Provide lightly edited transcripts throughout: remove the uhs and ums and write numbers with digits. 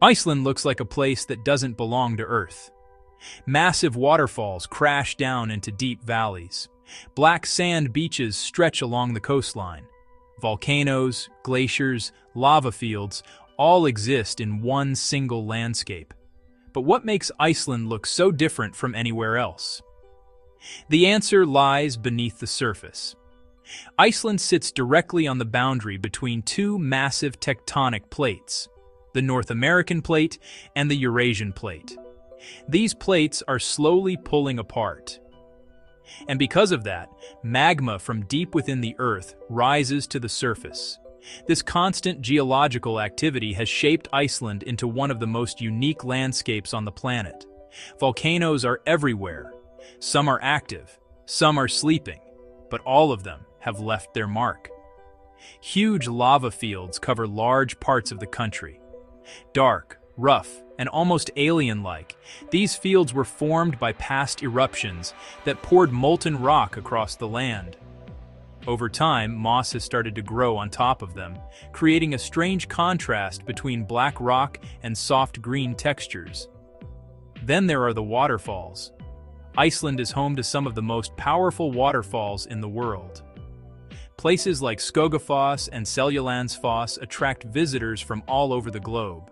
Iceland looks like a place that doesn't belong to Earth. Massive waterfalls crash down into deep valleys. Black sand beaches stretch along the coastline. Volcanoes, glaciers, lava fields all exist in one single landscape. But what makes Iceland look so different from anywhere else? The answer lies beneath the surface. Iceland sits directly on the boundary between two massive tectonic plates, the North American plate and the Eurasian plate. These plates are slowly pulling apart. And because of that, magma from deep within the Earth rises to the surface. This constant geological activity has shaped Iceland into one of the most unique landscapes on the planet. Volcanoes are everywhere. Some are active, some are sleeping, but all of them have left their mark. Huge lava fields cover large parts of the country. Dark, rough, and almost alien-like, these fields were formed by past eruptions that poured molten rock across the land. Over time, moss has started to grow on top of them, creating a strange contrast between black rock and soft green textures. Then there are the waterfalls. Iceland is home to some of the most powerful waterfalls in the world. Places like Skogafoss and Seljalandsfoss attract visitors from all over the globe.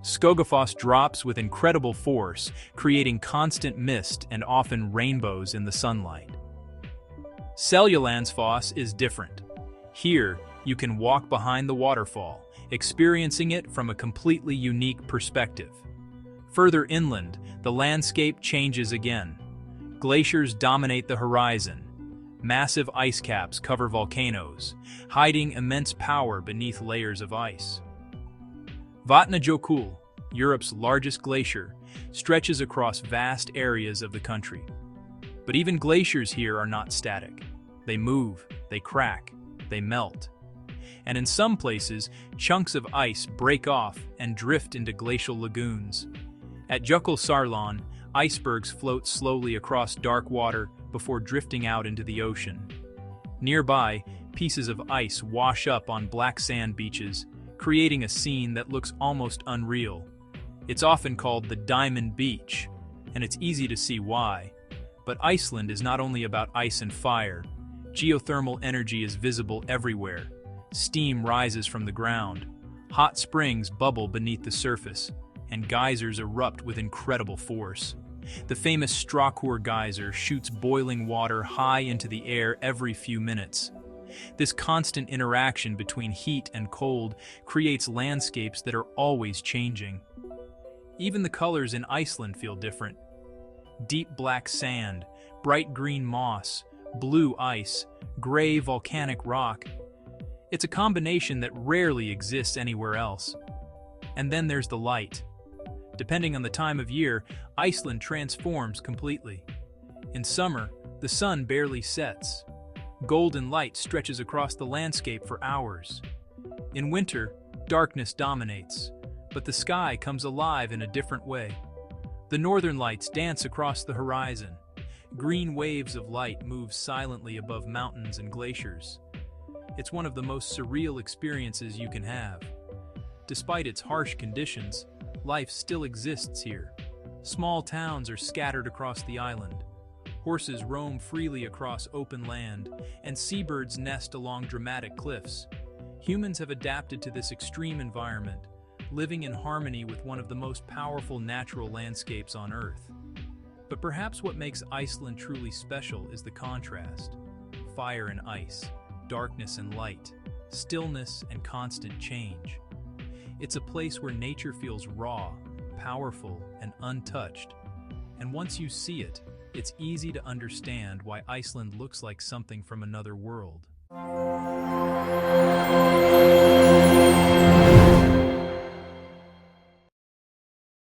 Skogafoss drops with incredible force, creating constant mist and often rainbows in the sunlight. Seljalandsfoss is different. Here, you can walk behind the waterfall, experiencing it from a completely unique perspective. Further inland, the landscape changes again. Glaciers dominate the horizon. Massive ice caps cover volcanoes, hiding immense power beneath layers of ice. Vatnajökull, Europe's largest glacier, stretches across vast areas of the country. But even glaciers here are not static. They move, they crack, they melt. And in some places, chunks of ice break off and drift into glacial lagoons. At Jökulsárlón, icebergs float slowly across dark water before drifting out into the ocean. Nearby, pieces of ice wash up on black sand beaches, creating a scene that looks almost unreal. It's often called the Diamond Beach, and it's easy to see why. But Iceland is not only about ice and fire. Geothermal energy is visible everywhere. Steam rises from the ground. Hot springs bubble beneath the surface, and geysers erupt with incredible force. The famous Strákur geyser shoots boiling water high into the air every few minutes. This constant interaction between heat and cold creates landscapes that are always changing. Even the colors in Iceland feel different. Deep black sand, bright green moss, blue ice, gray volcanic rock. It's a combination that rarely exists anywhere else. And then there's the light. Depending on the time of year, Iceland transforms completely. In summer, the sun barely sets. Golden light stretches across the landscape for hours. In winter, darkness dominates, but the sky comes alive in a different way. The northern lights dance across the horizon. Green waves of light move silently above mountains and glaciers. It's one of the most surreal experiences you can have. Despite its harsh conditions, life still exists here. Small towns are scattered across the island. Horses roam freely across open land, and seabirds nest along dramatic cliffs. Humans have adapted to this extreme environment, living in harmony with one of the most powerful natural landscapes on Earth. But perhaps what makes Iceland truly special is the contrast. Fire and ice, darkness and light, stillness and constant change. It's a place where nature feels raw, powerful, and untouched. And once you see it, it's easy to understand why Iceland looks like something from another world.